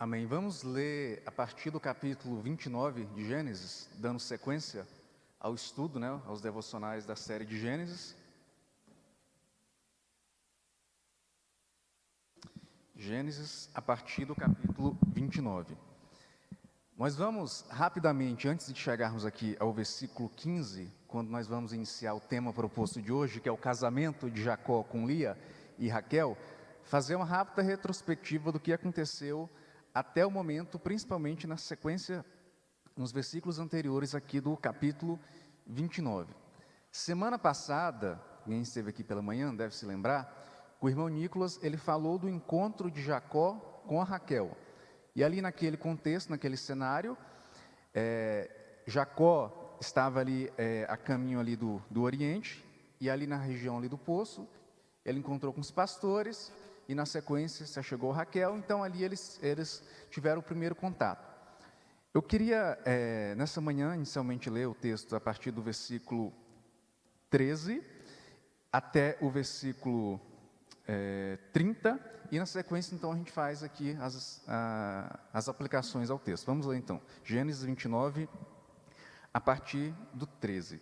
Amém. Vamos ler a partir do capítulo 29 de Gênesis, dando sequência ao estudo, aos devocionais da série de Gênesis. Gênesis, a partir do capítulo 29. Nós vamos rapidamente, antes de chegarmos aqui ao versículo 15, quando nós vamos iniciar o tema proposto de hoje, que é o casamento de Jacó com Lia e Raquel, fazer uma rápida retrospectiva do que aconteceu até o momento, principalmente na sequência, nos versículos anteriores aqui do capítulo 29. Semana passada, quem esteve aqui pela manhã deve se lembrar, o irmão Nicolas, ele falou do encontro de Jacó com a Raquel. E ali naquele contexto, naquele cenário, Jacó estava ali a caminho ali do Oriente, e ali na região ali do poço, ele encontrou com os pastores, e na sequência se chegou Raquel, então ali eles tiveram o primeiro contato. Eu queria, nessa manhã, inicialmente ler o texto a partir do versículo 13 até o versículo 30, e na sequência, então, a gente faz aqui as aplicações ao texto. Vamos ler, então, Gênesis 29, a partir do 13.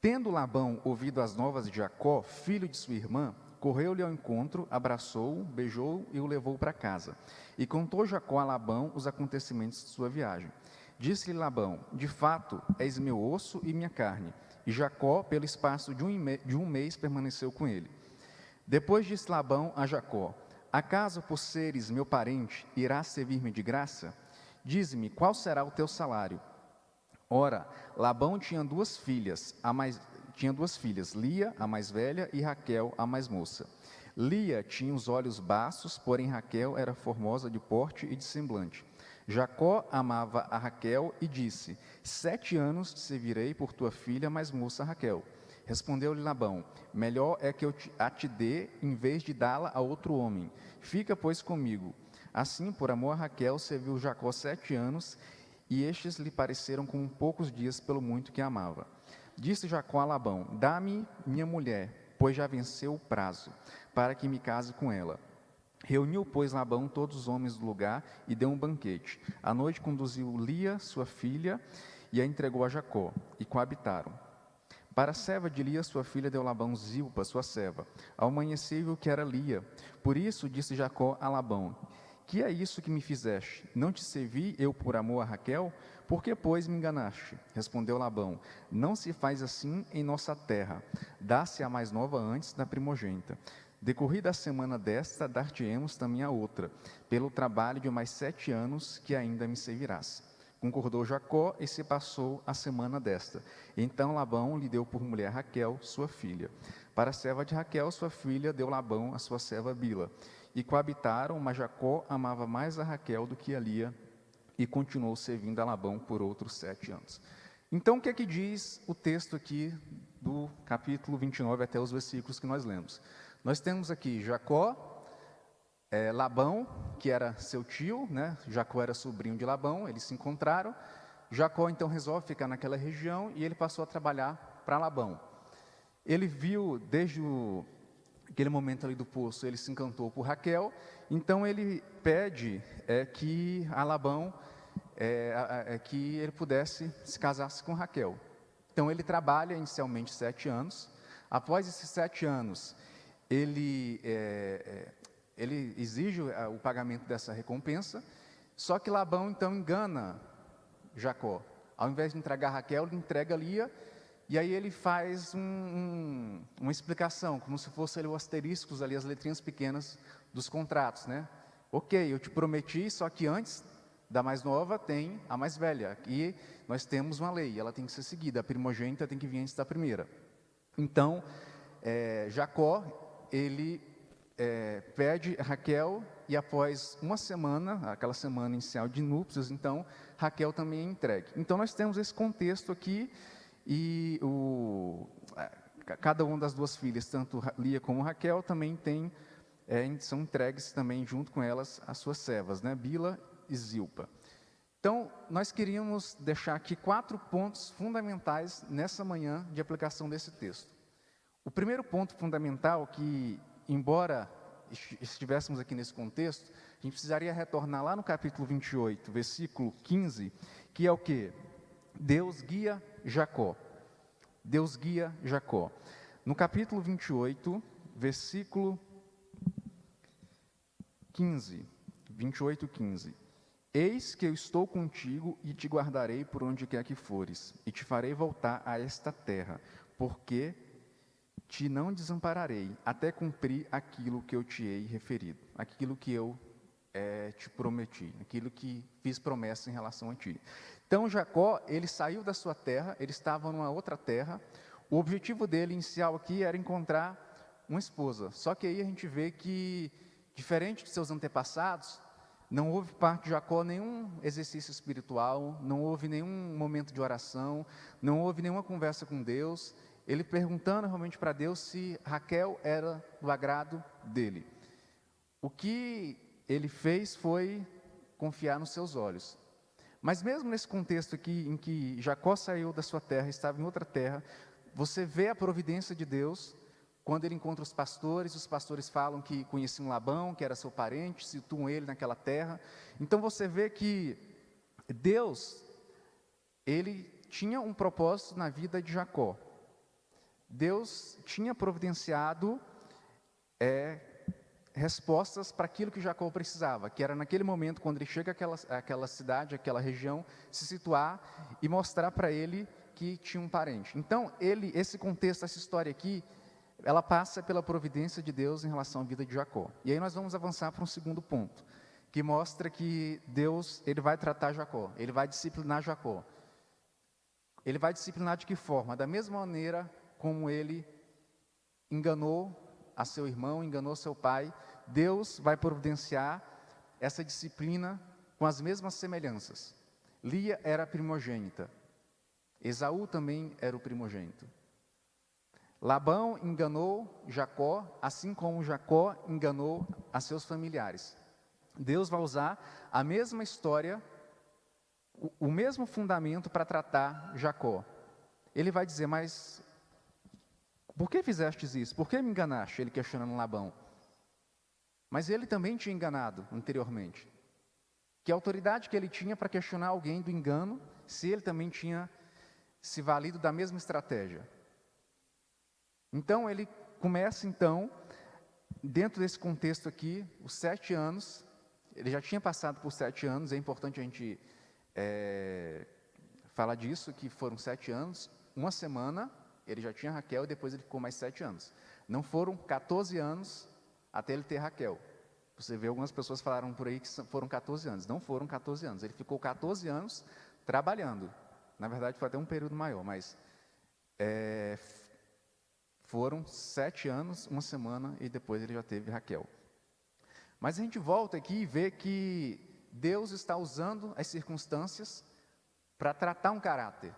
Tendo Labão ouvido as novas de Jacó, filho de sua irmã, correu-lhe ao encontro, abraçou-o, beijou-o e o levou para casa. E contou Jacó a Labão os acontecimentos de sua viagem. Disse-lhe Labão: de fato, és meu osso e minha carne. E Jacó, pelo espaço de um mês, permaneceu com ele. Depois disse Labão a Jacó: acaso, por seres meu parente, irás servir-me de graça? Dize-me, qual será o teu salário? Ora, Labão tinha duas filhas, Lia, a mais velha, e Raquel, a mais moça. Lia tinha os olhos baços, porém Raquel era formosa de porte e de semblante. Jacó amava a Raquel e disse: 7 anos te servirei por tua filha mais moça Raquel. Respondeu-lhe Labão: melhor é que eu a te dê, em vez de dá-la a outro homem. Fica, pois, comigo. Assim, por amor a Raquel, serviu Jacó 7 anos, e estes lhe pareceram como poucos dias pelo muito que a amava. Disse Jacó a Labão: dá-me minha mulher, pois já venceu o prazo, para que me case com ela. Reuniu, pois, Labão todos os homens do lugar e deu um banquete. À noite conduziu Lia, sua filha, e a entregou a Jacó, e coabitaram. Para a serva de Lia, sua filha, deu Labão Zilpa, sua serva. Ao amanhecer viu que era Lia. Por isso disse Jacó a Labão: que é isso que me fizeste? Não te servi eu por amor a Raquel? Por que, pois, me enganaste? Respondeu Labão: não se faz assim em nossa terra. Dá-se a mais nova antes da primogênita. Decorrida a semana desta, dar-te-emos também a outra, pelo trabalho de mais 7 anos que ainda me servirás. Concordou Jacó e se passou a semana desta. Então Labão lhe deu por mulher Raquel, sua filha. Para a serva de Raquel, sua filha, deu Labão a sua serva Bila. E coabitaram, mas Jacó amava mais a Raquel do que a Lia, e continuou servindo a Labão por outros 7 anos. Então, o que é que diz o texto aqui do capítulo 29 até os versículos que nós lemos? Nós temos aqui Jacó, Labão, que era seu tio, Jacó era sobrinho de Labão, eles se encontraram. Jacó então resolve ficar naquela região e ele passou a trabalhar para Labão. Ele viu, desde aquele momento ali do poço, ele se encantou por Raquel, então ele pede que a Labão, que ele pudesse se casasse com Raquel. Então ele trabalha inicialmente 7 anos, após esses 7 anos, ele exige o pagamento dessa recompensa, só que Labão então engana Jacó. Ao invés de entregar Raquel, ele entrega Lia, e aí ele faz uma explicação, como se fosse ali os asteriscos, ali, as letrinhas pequenas dos contratos, Ok, eu te prometi, só que antes da mais nova tem a mais velha, e nós temos uma lei, ela tem que ser seguida, a primogênita tem que vir antes da primeira. Então, Jacó, ele pede Raquel, e após uma semana, aquela semana inicial de núpcias, então Raquel também é entregue. Então nós temos esse contexto aqui, e cada uma das duas filhas, tanto Lia como Raquel, também são entregues também junto com elas as suas servas, Bila e Zilpa. Então nós queríamos deixar aqui 4 pontos fundamentais nessa manhã de aplicação desse texto. O primeiro ponto fundamental que, embora estivéssemos aqui nesse contexto, A gente precisaria retornar lá no capítulo 28, versículo 15, que é o quê? Deus guia Jacó. Deus guia Jacó. No capítulo 28, versículo 15, 28, 15. Eis que eu estou contigo e te guardarei por onde quer que fores, e te farei voltar a esta terra, porque te não desampararei, até cumprir aquilo que eu te hei referido, aquilo que eu te prometi, aquilo que fiz promessa em relação a ti. Então Jacó, ele saiu da sua terra, ele estava numa outra terra, o objetivo dele inicial aqui era encontrar uma esposa, só que aí a gente vê que, diferente de seus antepassados, não houve parte de Jacó nenhum exercício espiritual, não houve nenhum momento de oração, não houve nenhuma conversa com Deus, ele perguntando realmente para Deus se Raquel era do agrado dele. O que ele fez foi confiar nos seus olhos. Mas mesmo nesse contexto aqui, em que Jacó saiu da sua terra, estava em outra terra, você vê a providência de Deus, quando ele encontra os pastores falam que conheciam Labão, que era seu parente, situam ele naquela terra. Então você vê que Deus, ele tinha um propósito na vida de Jacó. Deus tinha providenciado respostas para aquilo que Jacó precisava, que era naquele momento, quando ele chega àquela cidade, àquela região, se situar e mostrar para ele que tinha um parente. Então, esse contexto, essa história aqui, ela passa pela providência de Deus em relação à vida de Jacó. E aí nós vamos avançar para um segundo ponto, que mostra que Deus, ele vai tratar Jacó, ele vai disciplinar Jacó. Ele vai disciplinar de que forma? Da mesma maneira como ele enganou a seu irmão, enganou seu pai, Deus vai providenciar essa disciplina com as mesmas semelhanças. Lia era a primogênita, Esaú também era o primogênito. Labão enganou Jacó, assim como Jacó enganou a seus familiares. Deus vai usar a mesma história, o mesmo fundamento para tratar Jacó. Ele vai dizer, mas por que fizestes isso? Por que me enganaste? Ele questionando Labão. Mas ele também tinha enganado anteriormente. Que autoridade que ele tinha para questionar alguém do engano, se ele também tinha se valido da mesma estratégia? Então ele começa dentro desse contexto aqui, os 7 anos, ele já tinha passado por 7 anos, é importante a gente falar disso, que foram 7 anos, uma semana, ele já tinha Raquel e depois ele ficou mais 7 anos. Não foram 14 anos até ele ter Raquel. Você vê algumas pessoas falaram por aí que foram 14 anos, não foram 14 anos, ele ficou 14 anos trabalhando, na verdade foi até um período maior, mas foram 7 anos, uma semana, e depois ele já teve Raquel. Mas a gente volta aqui e vê que Deus está usando as circunstâncias para tratar um caráter.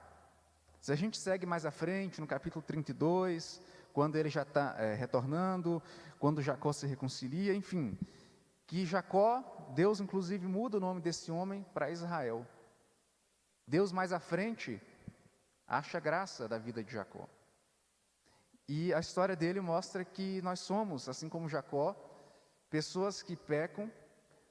Se a gente segue mais à frente, no capítulo 32, quando ele já está retornando, quando Jacó se reconcilia, enfim, que Jacó, Deus inclusive muda o nome desse homem para Israel. Deus mais à frente acha graça da vida de Jacó. E a história dele mostra que nós somos, assim como Jacó, pessoas que pecam,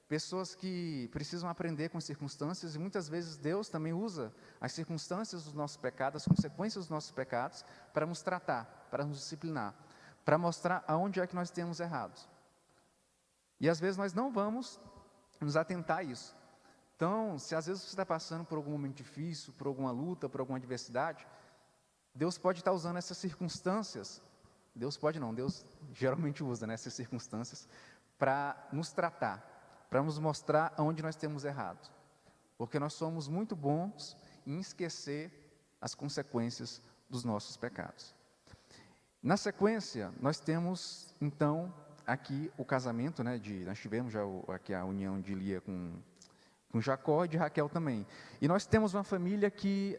pessoas que precisam aprender com as circunstâncias, e muitas vezes Deus também usa as circunstâncias dos nossos pecados, as consequências dos nossos pecados, para nos tratar, para nos disciplinar, para mostrar aonde é que nós temos errado. E às vezes nós não vamos nos atentar a isso. Então, se às vezes você está passando por algum momento difícil, por alguma luta, por alguma adversidade, Deus pode estar usando essas circunstâncias, Deus geralmente usa essas circunstâncias para nos tratar, para nos mostrar aonde nós temos errado. Porque nós somos muito bons em esquecer as consequências dos nossos pecados. Na sequência, nós temos, então, aqui o casamento, nós tivemos já aqui a união de Lia com Jacó e de Raquel também. E nós temos uma família que,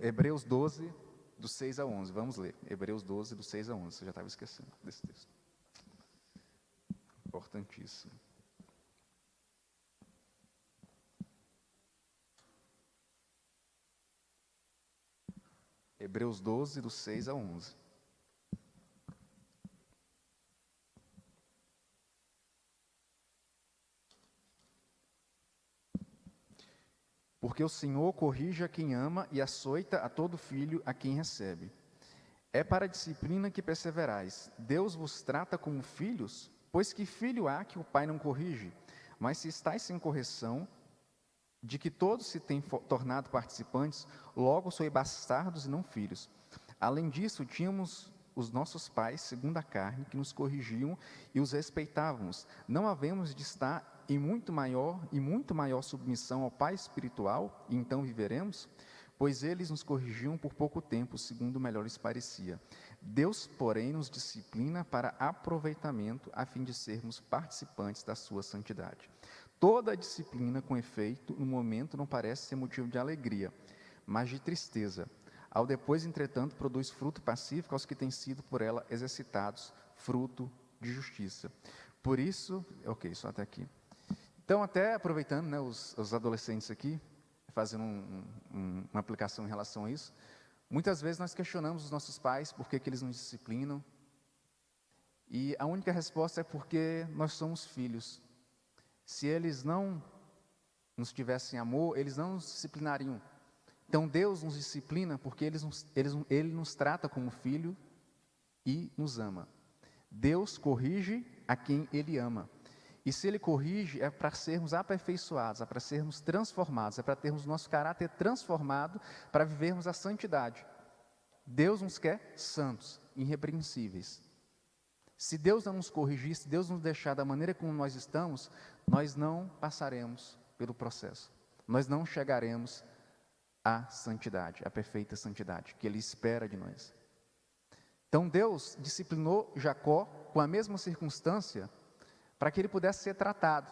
Hebreus 12, do 6 a 11, vamos ler. Hebreus 12, do 6 a 11, você já estava esquecendo desse texto. Importantíssimo. Hebreus 12, do 6 a 11. Porque o Senhor corrige a quem ama e açoita a todo filho a quem recebe. É para a disciplina que perseverais. Deus vos trata como filhos? Pois que filho há que o pai não corrige? Mas se estáis sem correção, de que todos se têm tornado participantes, logo sois bastardos e não filhos. Além disso, tínhamos os nossos pais, segundo a carne, que nos corrigiam e os respeitávamos. Não havemos de estar em muito maior submissão ao Pai espiritual, e então viveremos? Pois eles nos corrigiam por pouco tempo, segundo melhor lhes parecia. Deus, porém, nos disciplina para aproveitamento, a fim de sermos participantes da sua santidade. Toda a disciplina, com efeito, no momento não parece ser motivo de alegria, mas de tristeza. Ao depois, entretanto, produz fruto pacífico aos que têm sido por ela exercitados, fruto de justiça. Por isso, só até aqui. Então, até aproveitando, né, os adolescentes aqui, fazendo uma aplicação em relação a isso, muitas vezes nós questionamos os nossos pais por que eles nos disciplinam, e a única resposta é porque nós somos filhos. Se eles não nos tivessem amor, eles não nos disciplinariam. Então, Deus nos disciplina porque Ele nos trata como filho e nos ama. Deus corrige a quem Ele ama. E se Ele corrige, é para sermos aperfeiçoados, é para sermos transformados, é para termos nosso caráter transformado, para vivermos a santidade. Deus nos quer santos, irrepreensíveis. Se Deus não nos corrigir, se Deus nos deixar da maneira como nós estamos, nós não passaremos pelo processo. Nós não chegaremos à santidade, à perfeita santidade, que Ele espera de nós. Então Deus disciplinou Jacó com a mesma circunstância, para que ele pudesse ser tratado.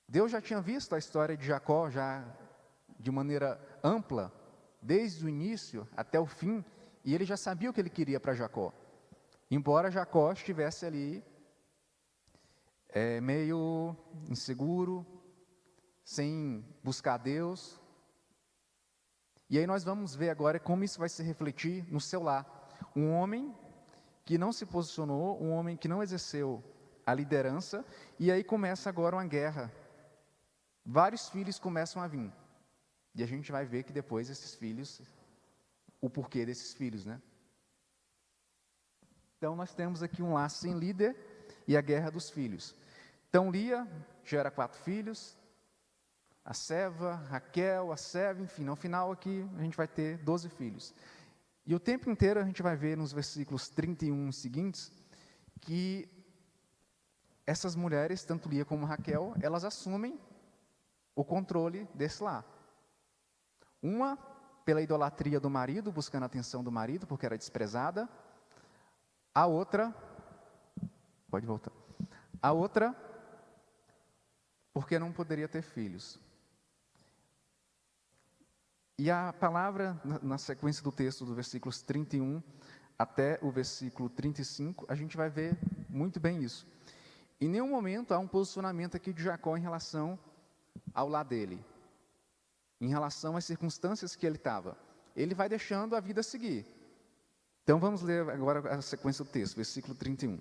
Deus já tinha visto a história de Jacó, já de maneira ampla, desde o início até o fim, e ele já sabia o que ele queria para Jacó. Embora Jacó estivesse ali, meio inseguro, sem buscar Deus. E aí nós vamos ver agora como isso vai se refletir no seu lar. Um homem que não se posicionou, um homem que não exerceu a liderança, e aí começa agora uma guerra. Vários filhos começam a vir. E a gente vai ver que depois esses filhos, o porquê desses filhos, né? Então nós temos aqui um lar sem líder e a guerra dos filhos. Então Lia gera 4 filhos, a Seva, Raquel, a Seva, enfim, no final aqui a gente vai ter 12 filhos. E o tempo inteiro a gente vai ver nos versículos 31 seguintes, que essas mulheres, tanto Lia como Raquel, elas assumem o controle desse lar. Uma, pela idolatria do marido, buscando a atenção do marido, porque era desprezada. A outra, pode voltar. A outra, porque não poderia ter filhos. E a palavra, na sequência do texto, do versículos 31 até o versículo 35, a gente vai ver muito bem isso. Em nenhum momento há um posicionamento aqui de Jacó em relação ao lar dele, em relação às circunstâncias que ele estava. Ele vai deixando a vida seguir. Então vamos ler agora a sequência do texto, versículo 31.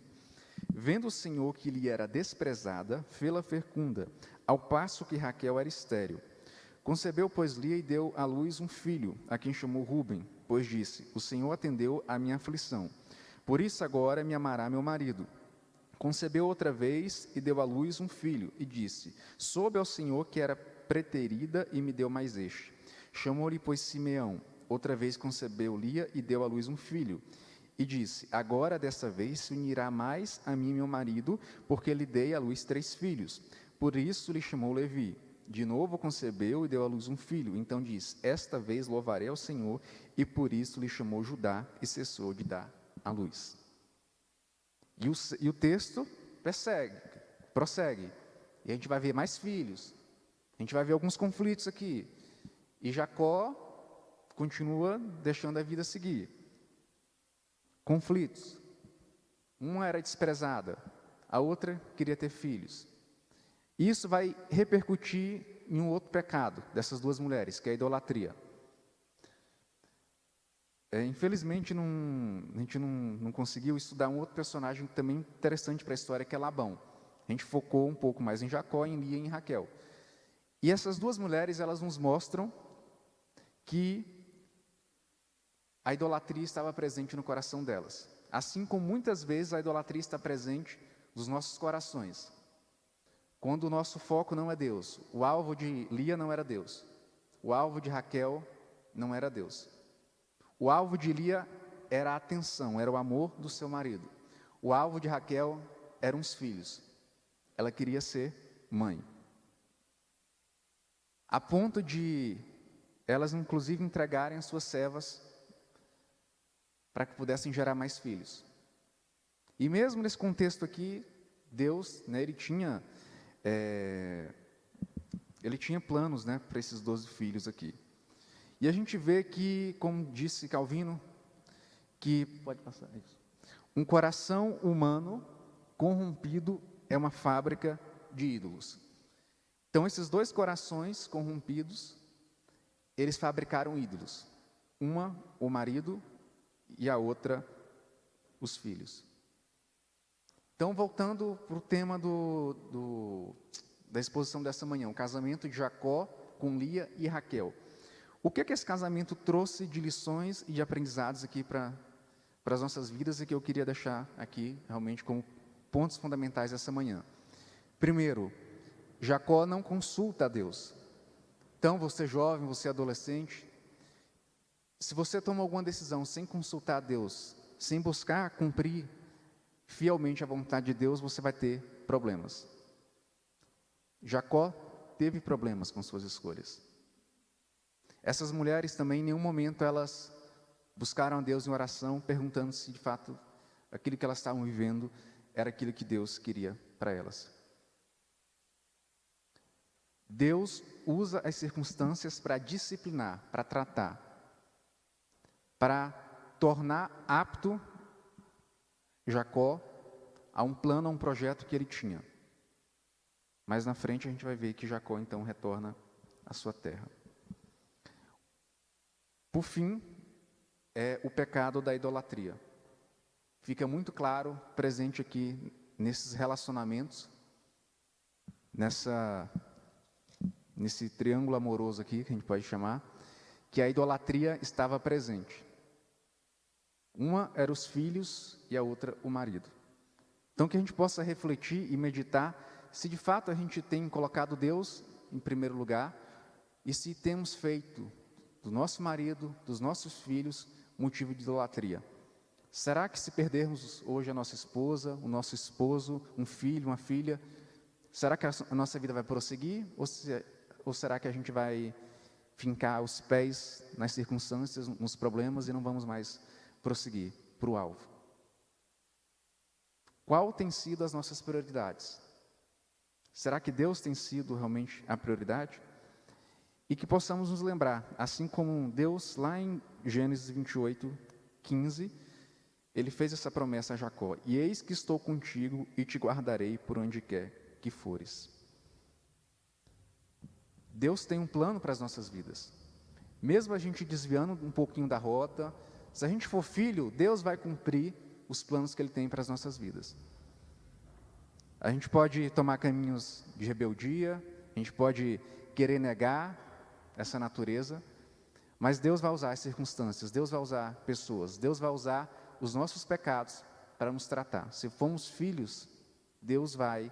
Vendo o Senhor que lhe era desprezada, fê-la fecunda, ao passo que Raquel era estéril. Concebeu, pois, Lia e deu à luz um filho, a quem chamou Ruben, pois disse: o Senhor atendeu à minha aflição. Por isso agora me amará meu marido. Concebeu outra vez e deu à luz um filho, e disse: soube ao Senhor que era preterida e me deu mais este. Chamou-lhe, pois, Simeão. Outra vez concebeu Lia e deu à luz um filho. E disse: agora, dessa vez, se unirá mais a mim meu marido, porque lhe dei à luz 3 filhos. Por isso lhe chamou Levi. De novo concebeu e deu à luz um filho. Então disse: esta vez louvarei ao Senhor, e por isso lhe chamou Judá, e cessou de dar à luz. E o texto prossegue. E a gente vai ver mais filhos. A gente vai ver alguns conflitos aqui. E Jacó continua deixando a vida seguir. Conflitos. Uma era desprezada, a outra queria ter filhos. Isso vai repercutir em um outro pecado dessas 2 mulheres, que é a idolatria. Infelizmente, a gente não conseguiu estudar um outro personagem também interessante para a história, que é Labão. A gente focou um pouco mais em Jacó, em Lia e em Raquel. E essas duas mulheres, elas nos mostram que a idolatria estava presente no coração delas. Assim como muitas vezes a idolatria está presente nos nossos corações. Quando o nosso foco não é Deus. O alvo de Lia não era Deus. O alvo de Raquel não era Deus. O alvo de Lia era a atenção, era o amor do seu marido. O alvo de Raquel eram os filhos. Ela queria ser mãe. A ponto de elas, inclusive, entregarem as suas servas para que pudessem gerar mais filhos. E mesmo nesse contexto aqui, Deus, né, ele tinha planos, né, para esses 12 filhos aqui. E a gente vê que, como disse Calvino, que pode passar isso. Um coração humano corrompido é uma fábrica de ídolos. Então, esses dois corações corrompidos, eles fabricaram ídolos. Uma, o marido, e a outra, os filhos. Então, voltando para o tema da exposição dessa manhã, o casamento de Jacó com Lia e Raquel. O que esse casamento trouxe de lições e de aprendizados aqui para as nossas vidas e que eu queria deixar aqui realmente como pontos fundamentais dessa manhã? Primeiro, Jacó não consulta a Deus. Então, você jovem, você adolescente, se você toma alguma decisão sem consultar a Deus, sem buscar cumprir fielmente a vontade de Deus, você vai ter problemas. Jacó teve problemas com suas escolhas. Essas mulheres também, em nenhum momento, elas buscaram a Deus em oração, perguntando se de fato aquilo que elas estavam vivendo era aquilo que Deus queria para elas. Deus usa as circunstâncias para disciplinar, para tratar, para tornar apto Jacó a um plano, a um projeto que ele tinha. Mas na frente a gente vai ver que Jacó então retorna à sua terra. Por fim, é o pecado da idolatria. Fica muito claro, presente aqui nesses relacionamentos, nesse triângulo amoroso aqui, que a gente pode chamar, que a idolatria estava presente. Uma era os filhos e a outra o marido. Então que a gente possa refletir e meditar se de fato a gente tem colocado Deus em primeiro lugar e se temos feito do nosso marido, dos nossos filhos, motivo de idolatria. Será que se perdermos hoje a nossa esposa, o nosso esposo, um filho, uma filha, será que a nossa vida vai prosseguir? Ou será que a gente vai fincar os pés nas circunstâncias, nos problemas e não vamos mais prosseguir para o alvo? Qual tem sido as nossas prioridades? Será que Deus tem sido realmente a prioridade? E que possamos nos lembrar, assim como Deus, lá em Gênesis 28, 15, Ele fez essa promessa a Jacó: e eis que estou contigo e te guardarei por onde quer que fores. Deus tem um plano para as nossas vidas. Mesmo a gente desviando um pouquinho da rota, se a gente for filho, Deus vai cumprir os planos que Ele tem para as nossas vidas. A gente pode tomar caminhos de rebeldia, a gente pode querer negar essa natureza, mas Deus vai usar as circunstâncias, Deus vai usar pessoas, Deus vai usar os nossos pecados para nos tratar. Se formos filhos, Deus vai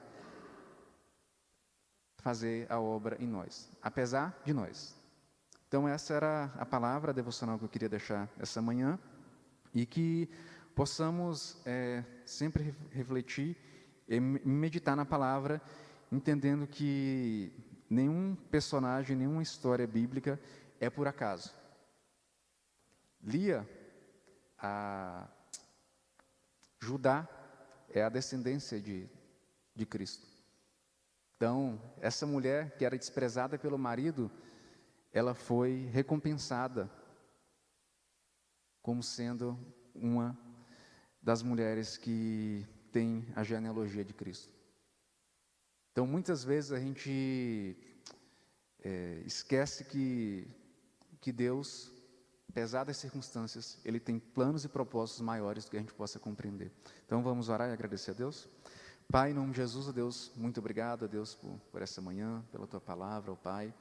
fazer a obra em nós, apesar de nós. Então essa era a palavra devocional que eu queria deixar essa manhã, e que possamos sempre refletir e meditar na palavra, entendendo que nenhum personagem, nenhuma história bíblica é por acaso. Lia, Judá, é a descendência de Cristo. Então, essa mulher que era desprezada pelo marido, ela foi recompensada como sendo uma das mulheres que tem a genealogia de Cristo. Então, muitas vezes a gente esquece que Deus, apesar das circunstâncias, Ele tem planos e propósitos maiores do que a gente possa compreender. Então, vamos orar e agradecer a Deus. Pai, em nome de Jesus, ó Deus, muito obrigado, ó Deus, por essa manhã, pela Tua palavra, ó Pai,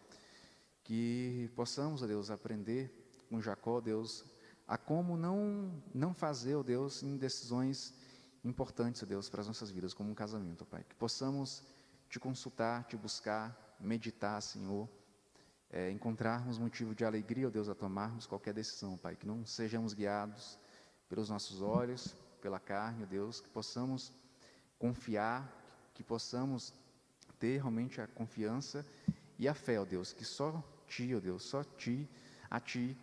que possamos, ó Deus, aprender com Jacó, ó Deus, a como não fazer, ó Deus, em decisões importantes, ó Deus, para as nossas vidas, como um casamento, ó Pai, que possamos Te consultar, Te buscar, meditar, Senhor, encontrarmos motivo de alegria, ó Deus, a tomarmos qualquer decisão, Pai, que não sejamos guiados pelos nossos olhos, pela carne, ó Deus, que possamos confiar, que possamos ter realmente a confiança e a fé, ó Deus, que só Ti, ó Deus, só Ti, a Ti,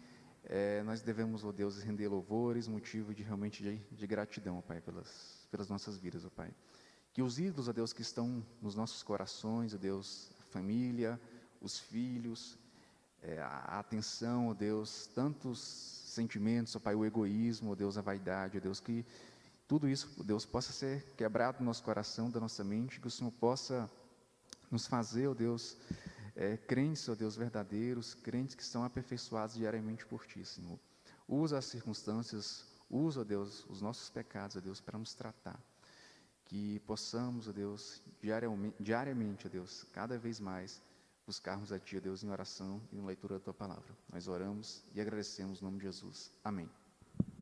nós devemos, ó Deus, render louvores, motivo de realmente de gratidão, ó Pai, pelas nossas vidas, ó Pai. Que os ídolos, ó Deus, que estão nos nossos corações, ó Deus, a família, os filhos, a atenção, ó Deus, tantos sentimentos, ó Pai, o egoísmo, ó Deus, a vaidade, ó Deus, que tudo isso, ó Deus, possa ser quebrado no nosso coração, da nossa mente, que o Senhor possa nos fazer, ó Deus, crentes, ó Deus, verdadeiros, crentes que estão aperfeiçoados diariamente por Ti, Senhor. Usa as circunstâncias, usa, ó Deus, os nossos pecados, ó Deus, para nos tratar. Que possamos, ó Deus, diariamente, ó Deus, cada vez mais, buscarmos a Ti, ó Deus, em oração e na leitura da Tua palavra. Nós oramos e agradecemos no nome de Jesus. Amém.